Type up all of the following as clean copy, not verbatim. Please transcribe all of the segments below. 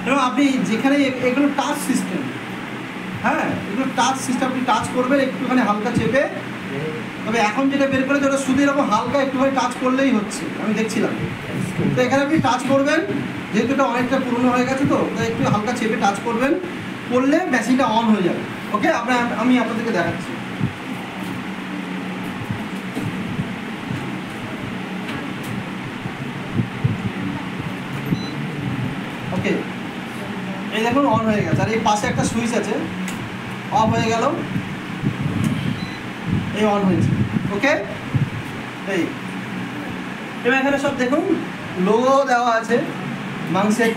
এবং আপনি যেখানে এগুলো টাচ সিস্টেম, হ্যাঁ এগুলো টাচ সিস্টেম, আপনি টাচ করবেন একটুখানি হালকা চেপে। তবে এখন যেটা বের করেছে ওটা শুধু এরকম হালকা একটুখানি টাচ করলেই হচ্ছে, আমি দেখছিলাম। তো এখানে আপনি টাচ করবেন, যেহেতু এটা অনেকটা পুরনো হয়ে গেছে তো একটু হালকা চেপে টাচ করবেন, করলে মেশিনটা অন হয়ে যাবে। ওকে, আমি আপনাদেরকে দেখাচ্ছি। ওকে, এই দেখুন অন হয়ে গেছে। আর এই পাশে একটা সুইচ আছে, অফ হয়ে গেল, এই অন হয়েছে। ওকে, এই এবার এখানে সব দেখুন লোগো দেওয়া আছে, মাংসের,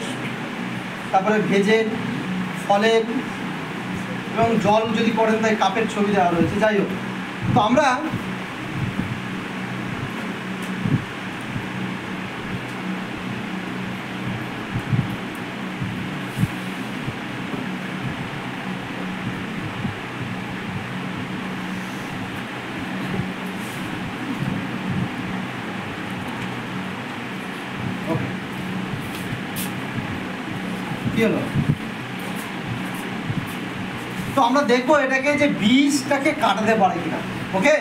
তারপরে ভেজের, ফলের, এবং জল যদি করেন তাই কাপের ছবি দেওয়া রয়েছে। যাই হোক, তো আমরা কি হলো, তো আমরা দেখবো এটাকে যে বীজটাকে কাটাতে পারে কিনা। ওকে,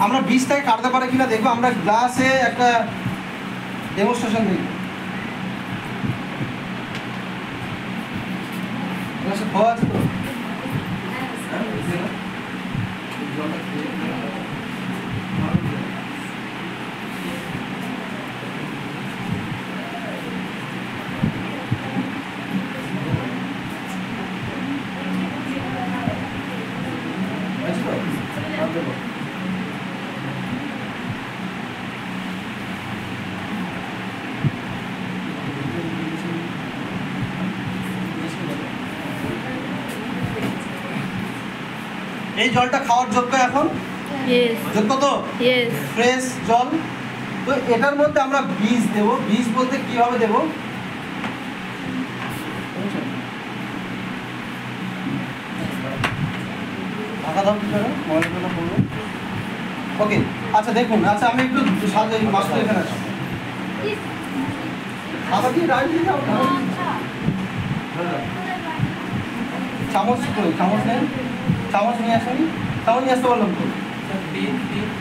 আমরা বীজটাকে কাটাতে পারে কিনা দেখবো। আমরা গ্লাসে একটা ডেমনস্ট্রেশন দেখবো। গ্লাসে খাওয়া আছে তো, এই জলটা খাওয়ার যোগ্য এখন? যোগ্য তো, ফ্রেশ জল। তো এটার মধ্যে আমরা বীজ দেব। বীজ বলতে কিভাবে দেব, ওকে আচ্ছা দেখুন, আচ্ছা আমি একটু মাস্টার এখানে আসি, চামচ চামচ নেন, চামচ নিয়ে আসেন, চামচ নিয়ে আসতে বললাম তো।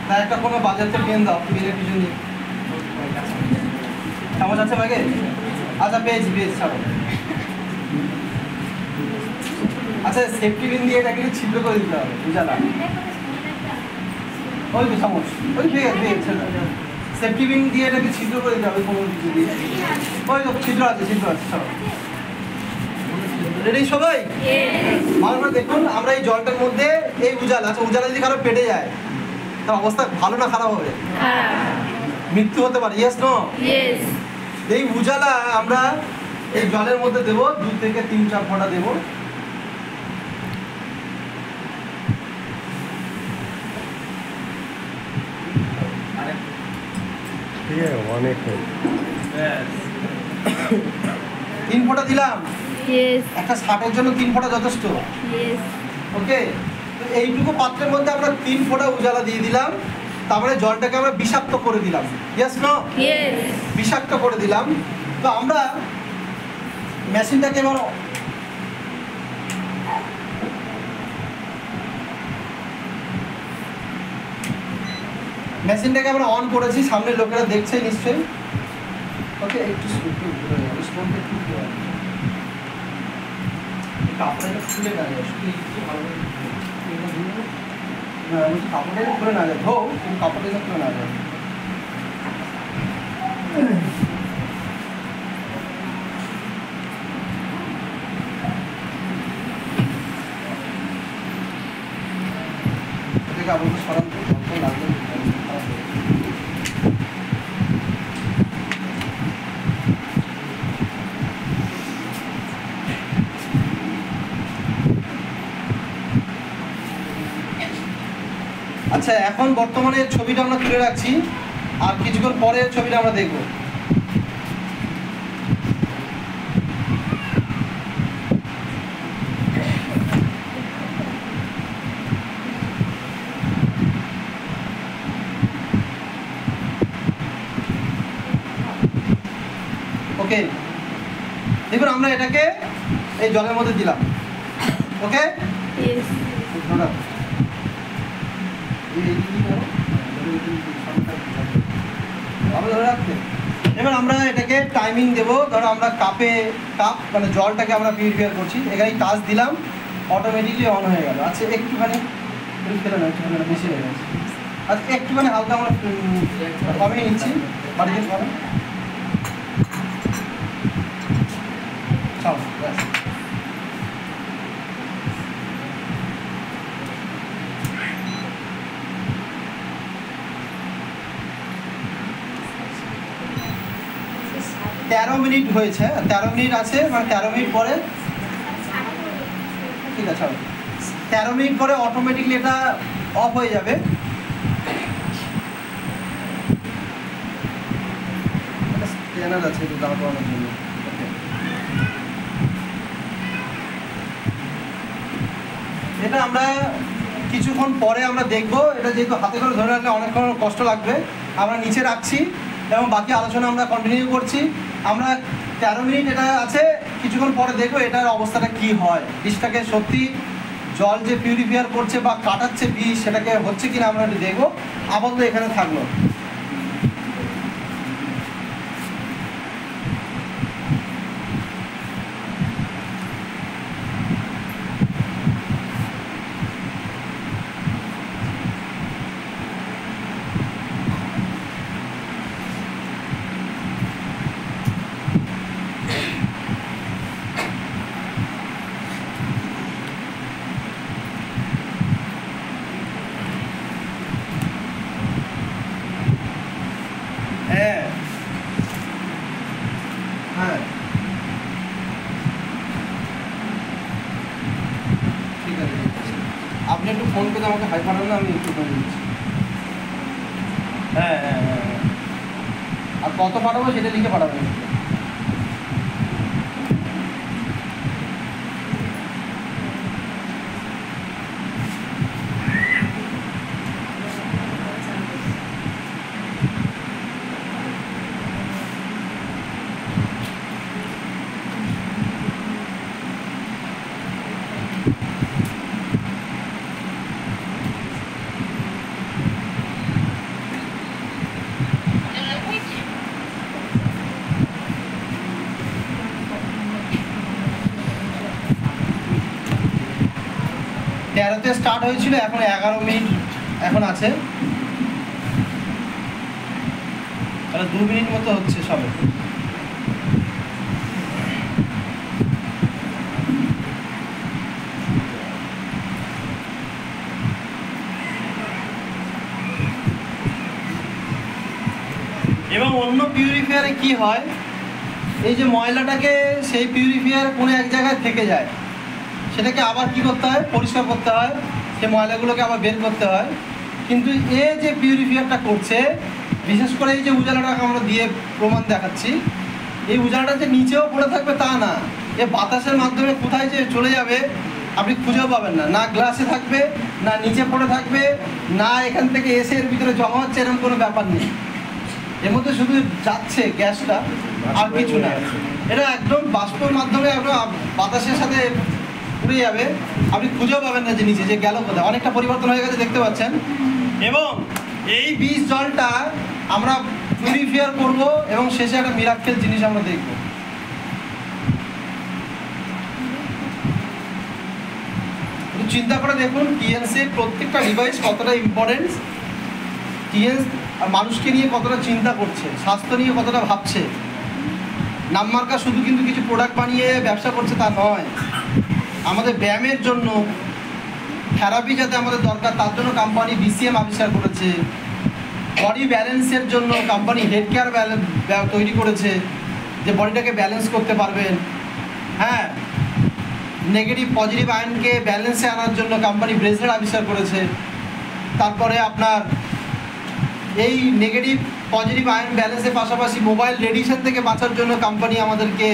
হ্যাঁ, একটা কোনো বাজারতে পেন দাও, পেনের পিছনে চামচ আছে ব্যাগে? আচ্ছা পেয়েছি ছাড়ো। আচ্ছা সেফটি পিন দিয়ে এটাকে ছিদ্র করে দিতে হবে, বুঝালা? ওই তো চামচ, ওই পেয়েছে, সেফটি পিন দিয়ে এটাকে ছিদ্র করে দিতে হবে কোনো কিছু দিয়ে। ওই তো ছিদ্র আছে ছাড়ো। রেডি সবাই? ভালো করে দেখুন, আমরা এই জলটার মধ্যে এই উজালা, আচ্ছা উজালা যদি কারো পেটে যায় তার অবস্থা ভালো না খারাপ হবে? মৃত্যু হতে পারে। Yes no? এই উজালা আমরা এই জলের মধ্যে দেবো, 2 থেকে 3-4 ফোঁটা দেবো। অনেক 3 ফোঁটা দিলাম। একটা 60-এর জন্য 3 ফোঁটা যথেষ্ট। ওকে, এইটুকু পাত্রের মধ্যে আমরা 3 ফোঁটা উজালা দিয়ে দিলাম। তারপরে জলটাকে আমরা বিষাক্ত করে দিলাম। Yes no? বিষাক্ত করে দিলাম। তো আমরা মেশিনটাকে এবার আমরা অন করেছি, সামনে লোকেরা দেখছে নিশ্চয়ই। ওকে, একটু কাপড়টা খুলে না যায়, কাপড়টা খুলে না যায়, কিন্তু কাপড়টা খুলে না যায়। কাপড়টা সরান তো, লাগবে খারাপ হয়ে। আচ্ছা এখন বর্তমানে ছবিটা আমরা তুলে রাখছি, আর কিছুক্ষণ পরে ছবিটা আমরা দেখব। ওকে এবার আমরা এটাকে এই জলের মধ্যে দিলাম, ওকে? ধরে রাখতে। এবার আমরা এটাকে টাইমিং দেবো, ধরো আমরা কাপ মানে জলটাকে আমরা পিউরিফাই করছি, এখানে টাচ দিলাম, অটোমেটিকলি অন হয়ে গেল। আচ্ছা একটুখানি ফেলে না, একটুখানি বেশি হয়ে গেছে। আচ্ছা একটুখানি হালকা আমরা কমিয়ে নিচ্ছি, বাড়িতে পাবেন। চলো ব্যাস। 13 মিনিট হয়েছে, 13 মিনিট আছে, মানে 13 মিনিট পরে ঠিক আছে, 13 মিনিট পরে অটোমেটিকলি এটা অফ হয়ে যাবে। স্ক্যানার আছে এটা দাঁড় করানোর জন্য। এটা আমরা কিছুক্ষণ পরে আমরা দেখবো, এটা যেহেতু হাতে করে ধরে রাখলে অনেকক্ষণ কষ্ট লাগবে, আমরা নিচে রাখছি এবং বাকি আলোচনা আমরা কন্টিনিউ করছি। আমরা 13 মিনিট এটা আছে, কিছুক্ষণ পরে দেখবো এটার অবস্থাটা কি হয়, বিষটাকে সত্যি জল যে পিউরিফায়ার করছে বা কাটাচ্ছে বিষ সেটাকে হচ্ছে কিনা আমরা একটু দেখবো। আপাতত এখানে থাকলো। হ্যাঁ ঠিক আছে, আপনি একটু ফোন করে আমাকে হাই পাঠান না, আমি একটু করে দিচ্ছি। হ্যাঁ হ্যাঁ হ্যাঁ, আর কত পাঠাবো সেটা লিখে পাঠাবেন। তেরোতে স্টার্ট হয়েছিল, এখন 11 মিনিট এখন আছে, তাহলে 2 মিনিট মতো হচ্ছে সবে। এবং অন্য পিউরিফায়ারে কি হয়, এই যে ময়লাটাকে সেই পিউরিফায়ার কোনো এক জায়গায় থেকে যায়, সেটাকে আবার কি করতে হয়, পরিষ্কার করতে হয়, সেই ময়লাগুলোকে আবার বের করতে হয়। কিন্তু এ যে পিউরিফায়ারটা করছে, বিশেষ করে এই যে উজালাটাকে আমরা দিয়ে প্রমাণ দেখাচ্ছি, এই উজালাটা যে নিচেও পড়ে থাকবে তা না, এ বাতাসের মাধ্যমে কোথায় যে চলে যাবে আপনি খুঁজেও পাবেন না, না গ্লাসে থাকবে, না নিচে পড়ে থাকবে, না এখান থেকে এসে এর ভিতরে জমা হচ্ছে, এরকম কোনো ব্যাপার নেই। এর মধ্যে শুধু যাচ্ছে গ্যাসটা, আর কিছু না। এটা একদম বাষ্পের মাধ্যমে একদম বাতাসের সাথে উড়ে যাবে, আপনি খুঁজেও পাবেন না যে নিচে যে গেল কোথায়। অনেকটা পরিবর্তন হয়ে গেছে দেখতে পাচ্ছেন। এবং এই বিষ জলটা আমরা পিউরিফায়ার করব এবং শেষে একটা মিরাক্কেল জিনিস আমরা দেখব। চিন্তা করে দেখুন টিএনসি প্রত্যেকটা ডিভাইস কতটা ইম্পর্টেন্স, টিএনস মানুষকে নিয়ে কতটা চিন্তা করছে, স্বাস্থ্য নিয়ে কতটা ভাবছে। নামমার্কা শুধু কিন্তু কিছু প্রোডাক্ট বানিয়ে ব্যবসা করছে তা নয়, আমাদের ব্যায়ামের জন্য থেরাপি যাতে আমাদের দরকার তার জন্য কোম্পানি বিসিএম আবিষ্কার করেছে, বডি ব্যালেন্সের জন্য কোম্পানি হেড কেয়ার তৈরি করেছে যে বডিটাকে ব্যালেন্স করতে পারবেন। হ্যাঁ, নেগেটিভ পজিটিভ আয়নকে ব্যালেন্সে আনার জন্য কোম্পানি ব্রেসলেট আবিষ্কার করেছে। তারপরে আপনার এই নেগেটিভ পজিটিভ আয়ন ব্যালেন্সের পাশাপাশি মোবাইল রেডিয়েশন থেকে বাঁচার জন্য কোম্পানি আমাদেরকে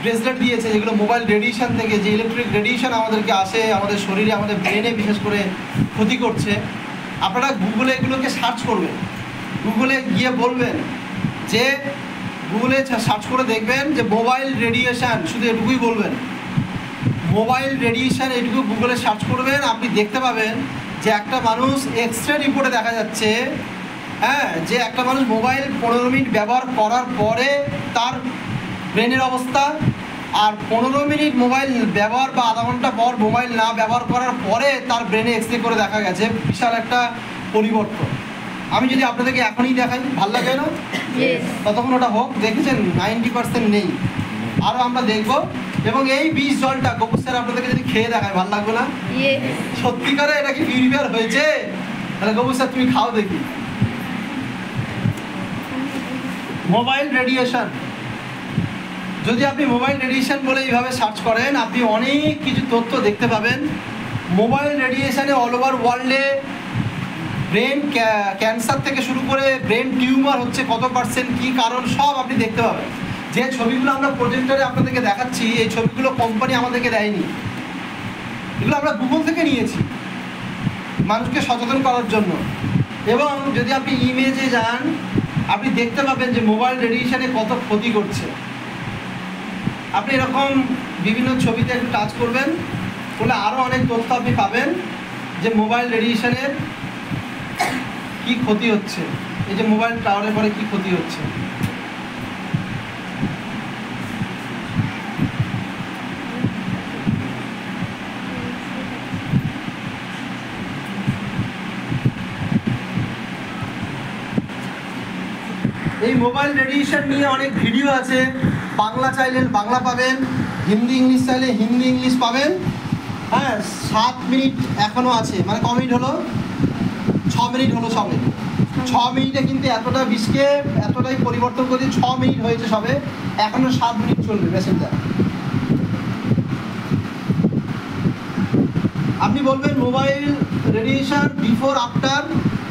ব্রেসলেট দিয়েছে, যেগুলো মোবাইল রেডিয়েশন থেকে যে ইলেকট্রিক রেডিয়েশন আমাদেরকে আসে আমাদের শরীরে, আমাদের ব্রেনে বিশেষ করে ক্ষতি করছে। আপনারা গুগলে এগুলোকে সার্চ করবেন, গুগলে গিয়ে বলবেন যে গুগলে সার্চ করে দেখবেন যে মোবাইল রেডিয়েশন, শুধু এটুকুই বলবেন মোবাইল রেডিয়েশন, এটুকু গুগলে সার্চ করবেন, আপনি দেখতে পাবেন যে একটা মানুষ এক্স-রে রিপোর্টে দেখা যাচ্ছে, হ্যাঁ, যে একটা মানুষ মোবাইল 15 মিনিট ব্যবহার করার পরে তার ব্রেনের অবস্থা, আর 15 মিনিট মোবাইল ব্যবহার বা আধা ঘন্টা পর মোবাইল না ব্যবহার করার পরে তার ব্রেনে এক্স-রে করে দেখা গেছে বিশাল একটা পরিবর্তন। আমি যদি আপনাদেরকে এখনই দেখাই, ভালো লাগে না? ততক্ষণ ওটা হোক। দেখেছেন 90% নেই, আরও আমরা দেখব। এবং এই বিষ জলটা গোপুর স্যার আপনাদেরকে যদি খেয়ে দেখায়, ভালো লাগবে না? সত্যিকারে এটা কি পিউরিফায়ার হয়েছে? তাহলে গোপুর স্যার তুমি খাও দেখি। মোবাইল রেডিয়েশন, যদি আপনি মোবাইল রেডিয়েশন বলে এইভাবে সার্চ করেন, আপনি অনেক কিছু তথ্য দেখতে পাবেন। মোবাইল রেডিয়েশনে অল ওভার ওয়ার্ল্ডে ব্রেন ক্যান্সার থেকে শুরু করে ব্রেন টিউমার হচ্ছে কত পার্সেন্ট, কী কারণ, সব আপনি দেখতে পাবেন। যে ছবিগুলো আমরা প্রজেক্টরে আপনাদেরকে দেখাচ্ছি, এই ছবিগুলো কোম্পানি আমাদেরকে দেয়নি, এগুলো আমরা গুগল থেকে নিয়েছি মানুষকে সচেতন করার জন্য। এবং যদি আপনি ইমেজে যান, আপনি দেখতে পাবেন যে মোবাইল রেডিয়েশনে কত ক্ষতি করছে। আপনি এরকম বিভিন্ন ছবিতে একটু টাচ করবেন, বলে আরও অনেক তথ্য আপনি পাবেন যে মোবাইল রেডিয়েশনের কী ক্ষতি হচ্ছে, এই যে মোবাইল টাওয়ারের পরে কী ক্ষতি হচ্ছে। এই মোবাইল রেডিয়েশন নিয়ে অনেক ভিডিও আছে, বাংলা চাইলে বাংলা পাবেন, হিন্দি ইংলিশ চাইলে হিন্দি ইংলিশ পাবেন। হ্যাঁ, 7 মিনিট এখনও আছে, মানে ক মিনিট হলো? 6 মিনিট হলো সবে। 6 মিনিটে কিন্তু এতটা বিষকে এতটাই পরিবর্তন করে 6 মিনিট হয়েছে সবে, এখনও 7 মিনিট চলবে মেশিনটা। আপনি বলবেন মোবাইল রেডিয়েশন বিফোর আফটার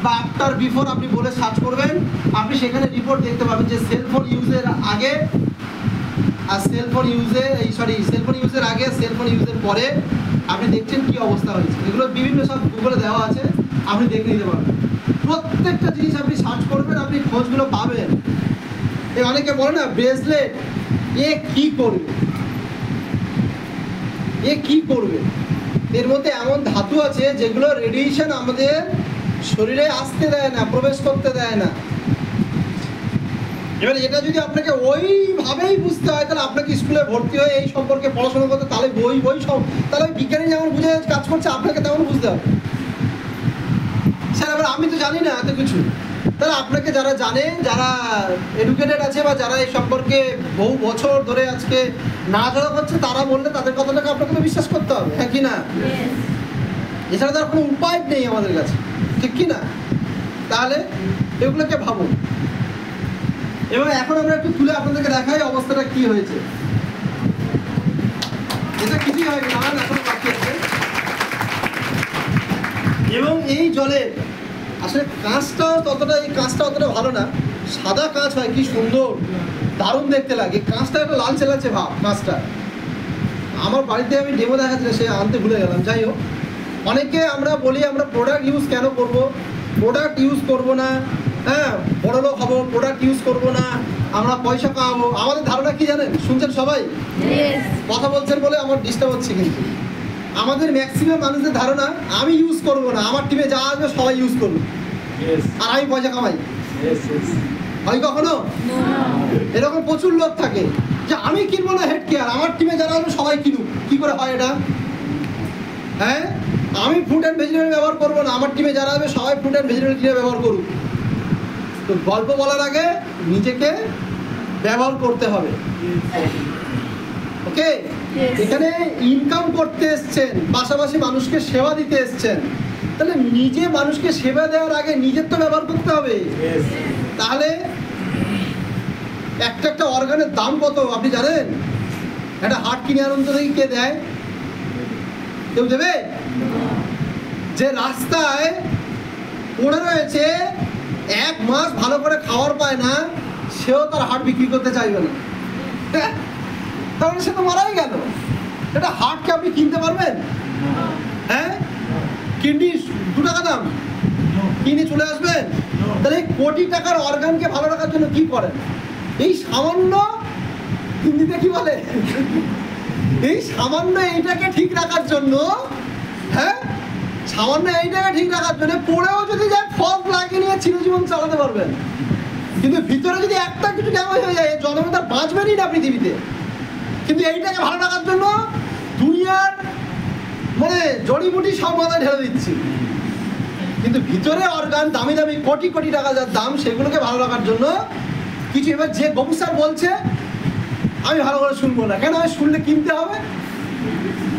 বা আফটার বিফোর, আপনি বলে সার্চ করবেন, আপনি সেখানে রিপোর্ট দেখতে পাবেন যে সেলফোন ইউজের আগে আর সেলফোন ইউজের সেলফোন ইউজের আগে, সেলফোন ইউজের পরে আপনি দেখছেন কী অবস্থা হয়েছে। এগুলো বিভিন্ন সব গুগলে দেওয়া আছে, আপনি দেখে নিতে পারবেন। প্রত্যেকটা জিনিস আপনি সার্চ করবেন, আপনি খোঁজগুলো পাবেন। অনেকে বলে না ব্রেসলেট, এ কী করবে, এ কী করবে? এর মধ্যে এমন ধাতু আছে যেগুলো রেডিয়েশন আমাদের শরীরে আসতে দেয় না, প্রবেশ করতে দেয় না। এবার এটা যদি আপনাকে ওইভাবেই বুঝতে হয়, তাহলে আপনাকে স্কুলে ভর্তি হয়ে এই সম্পর্কে পড়াশোনা করতে, তাহলে বই সব, তাহলে বিজ্ঞানী যেমন বুঝে কাজ করছে আপনাকে তেমন বুঝতে হবে। স্যার এবার আমি তো জানি না এত কিছু, তাহলে আপনাকে যারা জানে, যারা এডুকেটেড আছে বা যারা এই সম্পর্কে বহু বছর ধরে আজকে নাড়াচাড়া করছে, তারা বললে তাদের কথাটাকে আপনাকে তো বিশ্বাস করতে হবে, হ্যাঁ কি না? এছাড়া তার কোনো উপায় নেই আমাদের কাছে, ঠিক কি না? তাহলে এগুলোকে ভাবুন। এবং এখন আমরা একটু তুলে আপনাদেরকে দেখাই অবস্থাটা কি হয়েছে। এটা কিছুই হয়নি, নানান এখন বাকি আছে। এবং এই জলে আসলে এই কাঁচটা অতটা ভালো না, সাদা কাঁচ হয়, কি সুন্দর, দারুণ দেখতে লাগে। কাঁচটা একটা লালচে লালচে ভাব কাঁচটা। আমার বাড়িতে আমি ডেমো দেখাচ্ছিল, সে আনতে ভুলে গেলাম। যাই হোক, অনেকে আমরা বলি আমরা প্রোডাক্ট ইউজ কেন করব, প্রোডাক্ট ইউজ করব না, হ্যাঁ বড়লোক হবো, প্রোডাক্ট ইউজ করব না, আমরা পয়সা কামাবো। আমাদের ধারণা কি জানেন? শুনছেন সবাই? কথা বলছেন বলে আমার ডিস্টার্ব হচ্ছে, কিন্তু আমাদের ম্যাক্সিমাম মানুষদের ধারণা আমি ইউজ করব না, আমার টিমে যা আসবে সবাই ইউজ করবে, আর আমি পয়সা কামাই। হয় কখনো? এরকম প্রচুর লোক থাকে যে আমি কিনবো না হেড কেয়ার, আমার টিমে যারা আসবে সবাই কিনুক। কি করে হয় এটা? হ্যাঁ, আমি ফ্রুট অ্যান্ড ভেজিটেবল ব্যবহার করবো না, আমার টিমে যারা আসবে সবাই ফ্রুট অ্যান্ড ভেজিটেবল কিনে ব্যবহার করুক। তো গল্প বলার আগে নিজেকে ব্যবহার করতে হবে। ওকে, এখানে ইনকাম করতে এসছেন, পাশাপাশি মানুষকে সেবা দিতে এসছেন, তাহলে নিজে মানুষকে সেবা দেওয়ার আগে নিজের তো ব্যবহার করতে হবে। তাহলে একটা অর্গানের দাম কত আপনি জানেন? একটা হার্ট কিনে আনন্দ থেকে কে দেয়? কেউ দেবে? যে রাস্তায় পড়ে রয়েছে, 1 মাস ভালো করে খাওয়ার পায় না, সেও তার হার্ট বিক্রি করতে চাইবে না, কারণ সে তো মারাই গেল। এটা হার্টকে আপনি কিনতে পারবেন? হ্যাঁ, কিডনি 2 টাকা দাম, কিনে চলে আসবেন। তাহলে কোটি টাকার অর্গানকে ভালো রাখার জন্য কি করেন? এই সামান্য, হিন্দিতে কি বলে, এই সামান্য এইটাকে ঠিক রাখার জন্য, হ্যাঁ সামান্য এইটাকে ঠিক রাখার জন্য পড়েও যদি যায় ফল লাগিয়ে নিয়ে চিরজীবন চালাতে পারবেন। কিন্তু ভিতরে যদি একটা কিছু ড্যামেজ হয়ে যায় জন্মে তার বাঁচবেনই না পৃথিবীতে। কিন্তু এইটাকে ভালো রাখার জন্য দুনিয়ার মানে জড়িবুটি সব মাথায় ঢেলে দিচ্ছি, কিন্তু ভিতরে অর্গান দামি দামি কোটি কোটি টাকা যার দাম সেগুলোকে ভালো রাখার জন্য কিছু। এবার যে গবু স্যার বলছে আমি ভালো করে শুনবো না, কেন? আমি শুনলে কিনতে হবে,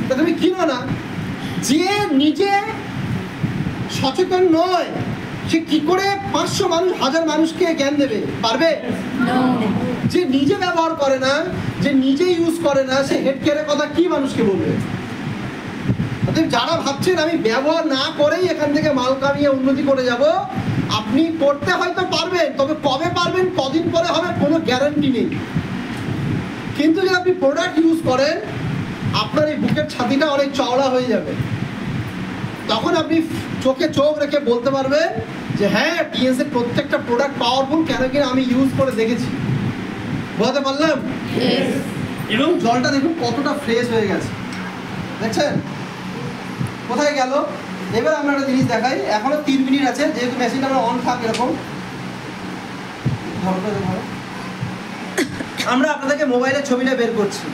তা তুমি কিনো না। যে নিজে সচেতন নয় সে কি করে 500 মানুষ 1000 মানুষকে জ্ঞান দেবে? পারবে? যে নিজে ব্যবহার করে না, যে নিজে ইউজ করে না, সে হেড কেয়ারের কথা কি মানুষকে বলবে? যারা ভাবছেন আমি ব্যবহার না করেই এখান থেকে মাল কামিয়ে উন্নতি করে যাব, আপনি করতে হয়তো পারবেন, তবে কবে পারবেন, কদিন পরে হবে, কোনো গ্যারান্টি নেই। কিন্তু যদি আপনি প্রোডাক্ট ইউজ করেন আপনার এই বুকের ছাতিটা অনেক চওড়া হয়ে যাবে। তখন আপনি চোখে চোখ রেখে বলতে পারবেন যে হ্যাঁ টিএস এর প্রত্যেকটা প্রোডাক্ট পাওয়ারফুল, কেন কিনা আমি ইউজ করে দেখেছি। বলতে পারলাম? এবং জলটা দেখুন কতটা ফ্রেশ হয়ে গেছে, দেখছেন? কোথায় গেল? এবার আমরা একটা জিনিস দেখাই, এখনো 3 মিনিট আছে, যেহেতু মেশিনটা আমরা অন থাক এরকম। আমরা আপনাদেরকে মোবাইলের ছবিটা বের করছি,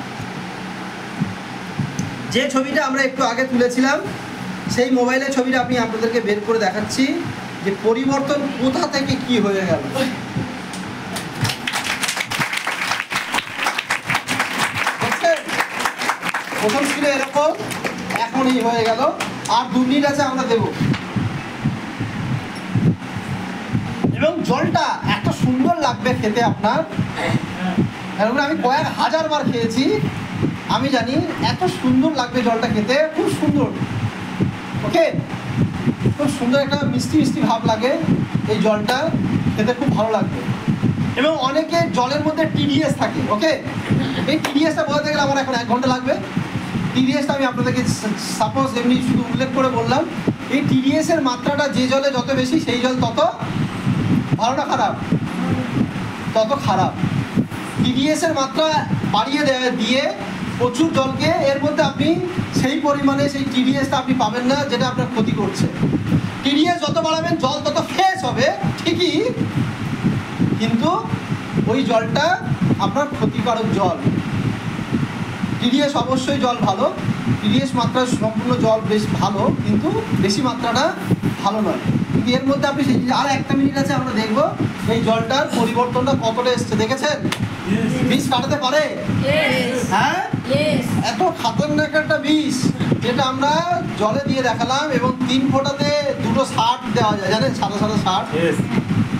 যে ছবিটা আমরা একটু আগে তুলেছিলাম সেই মোবাইলের ছবিটা আমি আপনাদেরকে বের করে দেখাচ্ছি যে পরিবর্তন কোথা থেকে কি হয়ে গেল। প্রথম ছিল এরকম, এখন এই হয়ে গেল। আর 2 মিনিট আছে, আমরা দেব। এবং জলটা এত সুন্দর লাগবে খেতে আপনার, আমি কয়েক হাজার বার খেয়েছি, আমি জানি এত সুন্দর লাগবে জলটা খেতে, খুব সুন্দর। ওকে, খুব সুন্দর একটা মিষ্টি মিষ্টি ভাব লাগে এই জলটা খেতে, খুব ভালো লাগবে। এবং অনেকে জলের মধ্যে টিডিএস থাকে। ওকে, এই টিডিএসটা বলতে গেলে আমার এখন 1 ঘন্টা লাগবে। টিডিএসটা আমি আপনাদেরকে সাপোজ এমনি শুধু উল্লেখ করে বললাম। এই টিডিএসের মাত্রাটা যে জলে যত বেশি সেই জল তত ভালো না খারাপ? তত খারাপ। টিডিএসের মাত্রা বাড়িয়ে দিয়ে প্রচুর জলকে এর মধ্যে আপনি সেই পরিমাণে সেই টিডিএসটা আপনি পাবেন না, যেটা আপনার ক্ষতি করছে। টিডিএস যত বাড়াবেন জল তত ফ্রেশ হবে ঠিকই, কিন্তু ওই জলটা আপনার ক্ষতিকারক জল। টিডিএস অবশ্যই জল ভালো, টিডিএস মাত্রা সম্পূর্ণ জল বেশ ভালো, কিন্তু বেশি মাত্রাটা ভালো নয়। কিন্তু এর মধ্যে আপনি সেই আর 1 মিনিট আছে, আমরা দেখবো এই জলটার পরিবর্তনটা কতটা এসছে। দেখেছেন বিষ কাটাতে পারে? হ্যাঁ, এত খাতারনাক একটা বিষ যেটা আমরা জলে দিয়ে দেখালাম। এবং 3 ফোঁটাতে 2টো 60 দেওয়া যায়, জানেন? সাদা সাদা 60,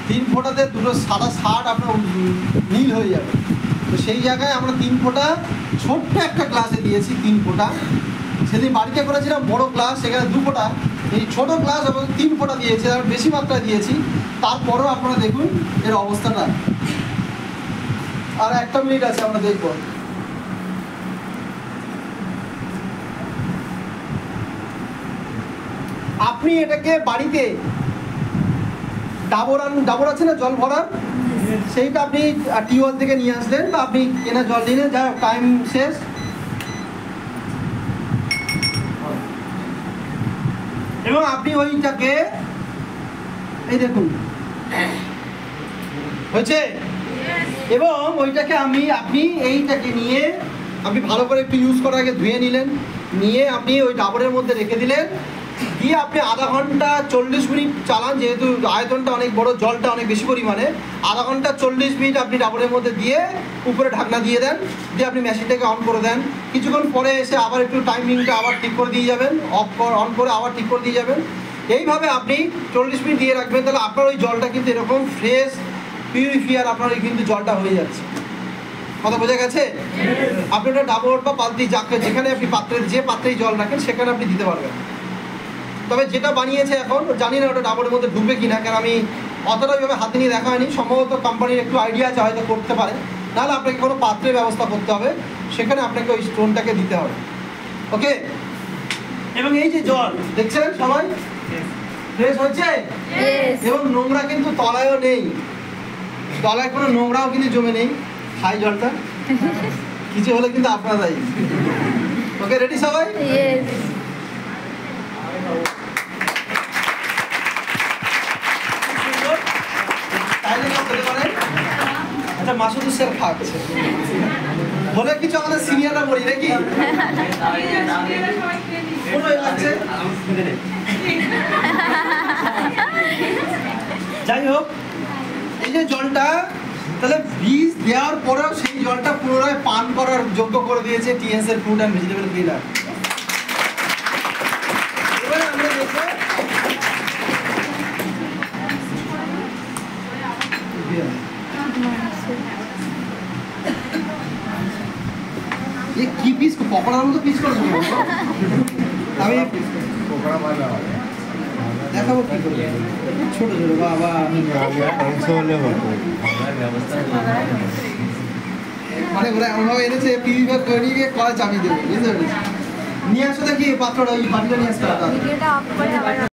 3 ফোঁটাতে 2টো সাদা 60 আপনার নীল হয়ে যাবে। তো সেই জায়গায় আমরা 3 ফোঁটা ছোট্ট একটা গ্লাসে দিয়েছি, 3 ফোঁটা। সেদিন বাড়িতে করেছিলাম বড় গ্লাস, সেখানে 2 ফোঁটা। এই ছোট গ্লাস এবং 3 ফোঁটা দিয়েছি, আর বেশি মাত্রায় দিয়েছি। তারপরেও আপনারা দেখুন এর অবস্থাটা। আর 1 মিনিট আছে, আমরা দেখব। আপনি এটাকে বাড়িতে ডাবর আছে না জল ভরার, সেইটা আপনি টিউবওয়েল থেকে নিয়ে আসলেন বা আপনি কেনা জল নিলেন, যা টাইম শেষ। এবং আপনি ওইটাকে এই দেখুন হয়েছে, এবং ওইটাকে আপনি এইটাকে নিয়ে আপনি ভালো করে একটু ইউজ করার আগে ধুয়ে নিলেন, নিয়ে আপনি ওই ডাবরের মধ্যে রেখে দিলেন, দিয়ে আপনি আধা ঘন্টা 40 মিনিট চালান। যেহেতু আয়তনটা অনেক বড়, জলটা অনেক বেশি পরিমাণে, আধা ঘন্টা 40 মিনিট আপনি ডাবরের মধ্যে দিয়ে উপরে ঢাকনা দিয়ে দেন, দিয়ে আপনি মেশিনটাকে অন করে দেন। কিছুক্ষণ পরে এসে আবার একটু টাইমিংটা আবার ঠিক করে দিয়ে যাবেন, অন করে আবার ঠিক করে দিয়ে যাবেন। এইভাবে আপনি 40 মিনিট দিয়ে রাখবেন, তাহলে আপনার ওই জলটা কিন্তু এরকম ফ্রেশ পিউরিফায়ার আপনার কিন্তু জলটা হয়ে যাচ্ছে। কথা বোঝা গেছে? আপনি ওটা ডাবর বা বালতি যাকে যেখানে আপনি যে পাত্রেই জল রাখেন সেখানে আপনি দিতে পারবেন। তবে যেটা বানিয়েছে এখন জানি না ওটা ডাবরের মধ্যে ঢুকবে কিনা, কারণ আমি অতটা ওইভাবে হাতে নিয়ে দেখা হয়নি। সম্ভবত কোম্পানির একটু আইডিয়া আছে, হয়তো করতে পারে, নাহলে আপনাকে কোনো পাত্রের ব্যবস্থা করতে হবে, সেখানে আপনাকে ওই স্টোনটাকে দিতে হবে। ওকে, এবং এই যে জল দেখছেন সবাই ফ্রেশ হচ্ছে, এবং নোংরা কিন্তু তলায়ও নেই। তলায় কোনো নোংরাও কিন্তু জমে নেই, খাই জলটা, কিছু হলে কিন্তু আপনারা দায়ী। ওকে, রেডি সবাই? আচ্ছা, মাসুদ স্যার খাচ্ছে বলে কিছু আমাদের সিনিয়ররা বলি নাকি? যাই হোক, এই যে জলটা তাহলে বীজ দেওয়ার পরেও সেই জলটা পুনরায় পান করার যোগ্য করে দিয়েছে টিএস এর ফ্রুট অ্যান্ড ভেজিটেবল ক্লিনার। এবার আমরা দেখব ये की पीस को पकड़ाর মতো পিস করে দেবো আমি দেখাবো কি করে ছোট ছোট বাবা মানে ওরা এমনভাবে এনেছে পিভি ব্যাগ করে নিয়ে কলা চাবি দেবে, বুঝতে পেরেছি? নিয়ে আসো দেখি পাত্রটা, ওই বাটিটা নিয়ে আসতে হবে।